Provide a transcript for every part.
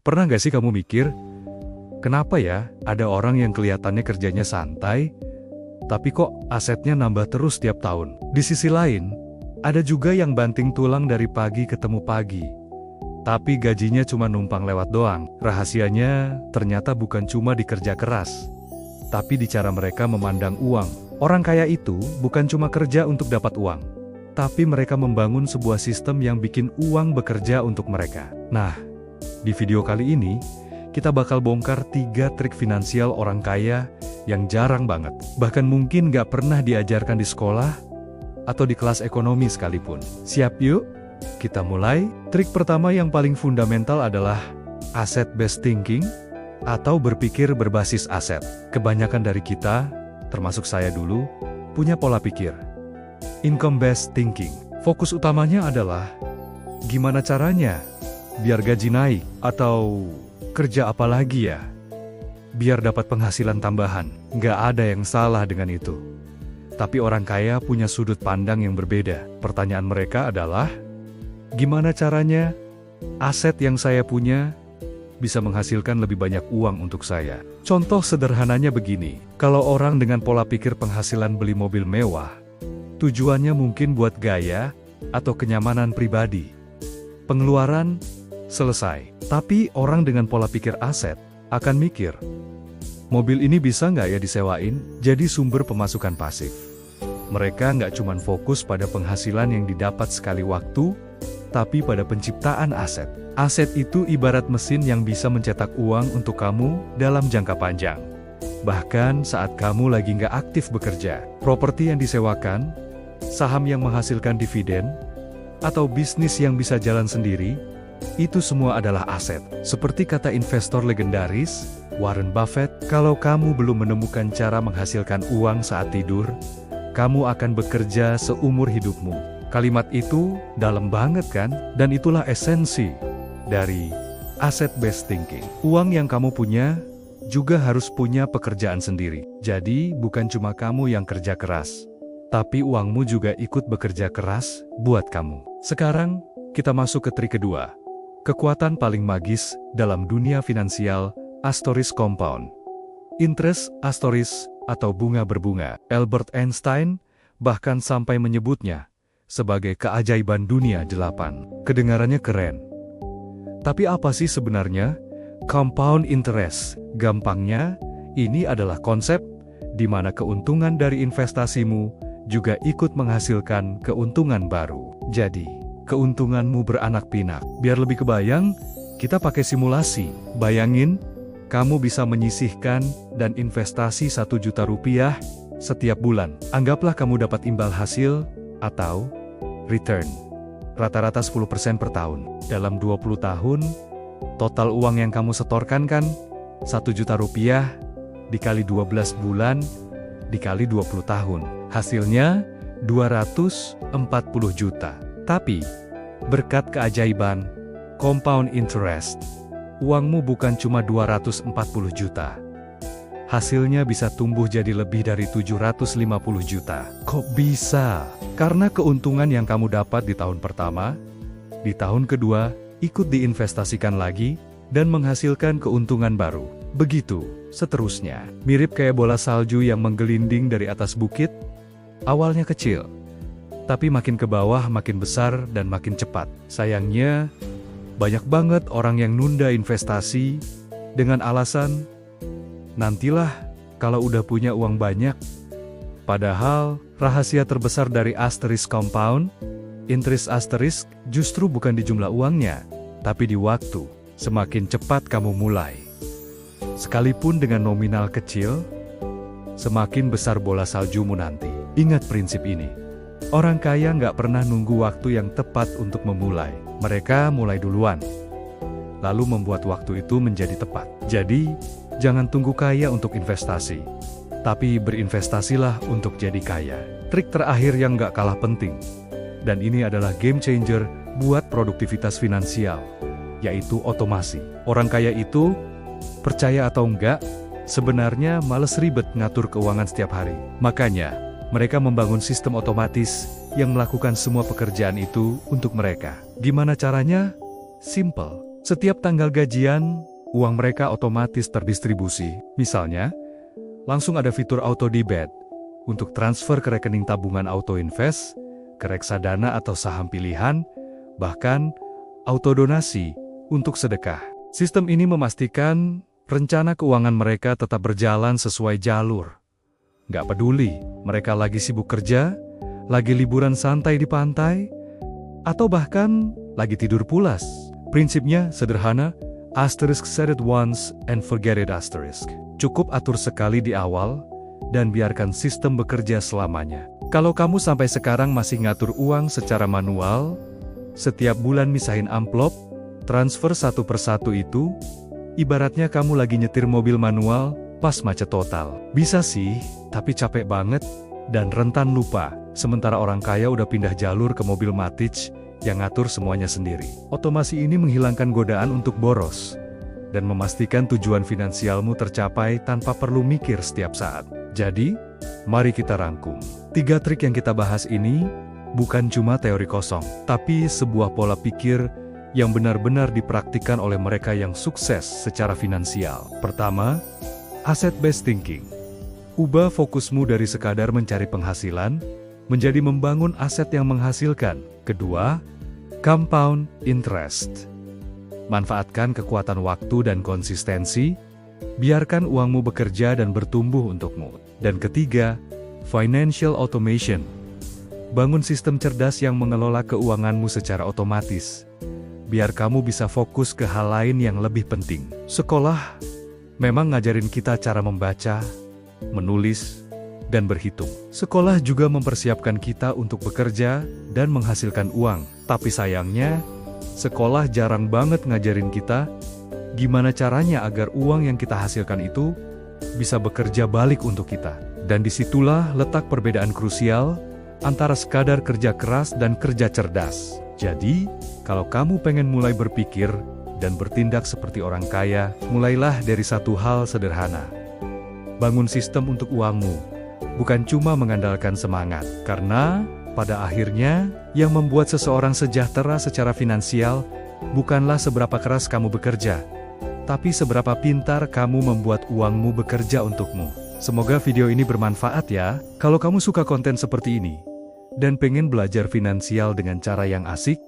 Pernah nggak sih kamu mikir, kenapa ya ada orang yang kelihatannya kerjanya santai, tapi kok asetnya nambah terus tiap tahun? Di sisi lain, ada juga yang banting tulang dari pagi ketemu pagi, tapi gajinya cuma numpang lewat doang. Rahasianya ternyata bukan cuma di kerja keras, tapi di cara mereka memandang uang. Orang kaya itu bukan cuma kerja untuk dapat uang, tapi mereka membangun sebuah sistem yang bikin uang bekerja untuk mereka. Nah, di video kali ini, kita bakal bongkar 3 trik finansial orang kaya yang jarang banget, bahkan mungkin nggak pernah diajarkan di sekolah atau di kelas ekonomi sekalipun. Siap yuk? Kita mulai. Trik pertama yang paling fundamental adalah asset-based thinking atau berpikir berbasis aset. Kebanyakan dari kita, termasuk saya dulu, punya pola pikir income-based thinking. Fokus utamanya adalah gimana caranya biar gaji naik, atau kerja apa lagi ya biar dapat penghasilan tambahan. Nggak ada yang salah dengan itu. Tapi orang kaya punya sudut pandang yang berbeda. Pertanyaan mereka adalah, gimana caranya aset yang saya punya bisa menghasilkan lebih banyak uang untuk saya? Contoh sederhananya begini, kalau orang dengan pola pikir penghasilan beli mobil mewah, tujuannya mungkin buat gaya atau kenyamanan pribadi. Pengeluaran selesai. Tapi orang dengan pola pikir aset akan mikir, mobil ini bisa nggak ya disewain jadi sumber pemasukan pasif? Mereka nggak cuma fokus pada penghasilan yang didapat sekali waktu, tapi pada penciptaan aset. Aset itu ibarat mesin yang bisa mencetak uang untuk kamu dalam jangka panjang. Bahkan saat kamu lagi nggak aktif bekerja, properti yang disewakan, saham yang menghasilkan dividen, atau bisnis yang bisa jalan sendiri, itu semua adalah aset. Seperti kata investor legendaris, Warren Buffett, kalau kamu belum menemukan cara menghasilkan uang saat tidur, kamu akan bekerja seumur hidupmu. Kalimat itu dalam banget kan? Dan itulah esensi dari asset-based thinking. Uang yang kamu punya juga harus punya pekerjaan sendiri. Jadi bukan cuma kamu yang kerja keras, tapi uangmu juga ikut bekerja keras buat kamu. Sekarang, kita masuk ke trik kedua. Kekuatan paling magis dalam dunia finansial, Asterisk Compound Interest, asterisk, atau bunga berbunga. Albert Einstein bahkan sampai menyebutnya sebagai keajaiban dunia 8. Kedengarannya keren. Tapi apa sih sebenarnya compound interest? Gampangnya, ini adalah konsep di mana keuntungan dari investasimu juga ikut menghasilkan keuntungan baru. Jadi, keuntunganmu beranak pinak. Biar lebih kebayang, kita pakai simulasi. Bayangin, kamu bisa menyisihkan dan investasi 1 juta rupiah setiap bulan. Anggaplah kamu dapat imbal hasil atau return rata-rata 10% per tahun. Dalam 20 tahun, total uang yang kamu setorkan kan 1 juta rupiah dikali 12 bulan dikali 20 tahun. Hasilnya 240 juta. Tapi, berkat keajaiban compound interest, uangmu bukan cuma 240 juta. Hasilnya bisa tumbuh jadi lebih dari 750 juta. Kok bisa? Karena keuntungan yang kamu dapat di tahun pertama, di tahun kedua, ikut diinvestasikan lagi, dan menghasilkan keuntungan baru. Begitu, seterusnya. Mirip kayak bola salju yang menggelinding dari atas bukit, awalnya kecil, tapi makin ke bawah makin besar dan makin cepat. Sayangnya, banyak banget orang yang nunda investasi dengan alasan, nantilah kalau udah punya uang banyak. Padahal, rahasia terbesar dari asterisk compound interest asterisk justru bukan di jumlah uangnya, tapi di waktu. Semakin cepat kamu mulai, sekalipun dengan nominal kecil, semakin besar bola saljumu nanti. Ingat prinsip ini. Orang kaya nggak pernah nunggu waktu yang tepat untuk memulai. Mereka mulai duluan, lalu membuat waktu itu menjadi tepat. Jadi, jangan tunggu kaya untuk investasi, tapi berinvestasilah untuk jadi kaya. Trik terakhir yang nggak kalah penting, dan ini adalah game changer buat produktivitas finansial, yaitu otomasi. Orang kaya itu, percaya atau enggak, sebenarnya males ribet ngatur keuangan setiap hari. Makanya, mereka membangun sistem otomatis yang melakukan semua pekerjaan itu untuk mereka. Gimana caranya? Simple. Setiap tanggal gajian, uang mereka otomatis terdistribusi. Misalnya, langsung ada fitur auto debit untuk transfer ke rekening tabungan auto invest, ke reksadana atau saham pilihan, bahkan auto donasi untuk sedekah. Sistem ini memastikan rencana keuangan mereka tetap berjalan sesuai jalur. Nggak peduli mereka lagi sibuk kerja, lagi liburan santai di pantai, atau bahkan lagi tidur pulas. Prinsipnya sederhana, asterisk set it once and forget it asterisk. Cukup atur sekali di awal, dan biarkan sistem bekerja selamanya. Kalau kamu sampai sekarang masih ngatur uang secara manual, setiap bulan misahin amplop, transfer satu persatu itu, ibaratnya kamu lagi nyetir mobil manual pas macet total. Bisa sih, tapi capek banget dan rentan lupa. Sementara orang kaya udah pindah jalur ke mobil Matic yang ngatur semuanya sendiri. Otomasi ini menghilangkan godaan untuk boros dan memastikan tujuan finansialmu tercapai tanpa perlu mikir setiap saat. Jadi, mari kita rangkum. 3 trik yang kita bahas ini bukan cuma teori kosong, tapi sebuah pola pikir yang benar-benar dipraktikkan oleh mereka yang sukses secara finansial. Pertama, asset-based thinking. Ubah fokusmu dari sekadar mencari penghasilan, menjadi membangun aset yang menghasilkan. Kedua, compound interest. Manfaatkan kekuatan waktu dan konsistensi, biarkan uangmu bekerja dan bertumbuh untukmu. Dan ketiga, financial automation. Bangun sistem cerdas yang mengelola keuanganmu secara otomatis, biar kamu bisa fokus ke hal lain yang lebih penting. Sekolah memang ngajarin kita cara membaca, menulis, dan berhitung. Sekolah juga mempersiapkan kita untuk bekerja dan menghasilkan uang. Tapi sayangnya, sekolah jarang banget ngajarin kita gimana caranya agar uang yang kita hasilkan itu bisa bekerja balik untuk kita. Dan disitulah letak perbedaan krusial antara sekadar kerja keras dan kerja cerdas. Jadi, kalau kamu pengen mulai berpikir dan bertindak seperti orang kaya, mulailah dari satu hal sederhana. Bangun sistem untuk uangmu. Bukan cuma mengandalkan semangat, karena pada akhirnya yang membuat seseorang sejahtera secara finansial bukanlah seberapa keras kamu bekerja, tapi seberapa pintar kamu membuat uangmu bekerja untukmu. Semoga video ini bermanfaat ya. Kalau kamu suka konten seperti ini dan pengen belajar finansial dengan cara yang asik,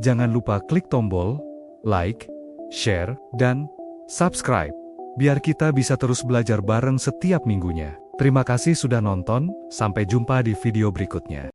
jangan lupa klik tombol like, share, dan subscribe, biar kita bisa terus belajar bareng setiap minggunya. Terima kasih sudah nonton, sampai jumpa di video berikutnya.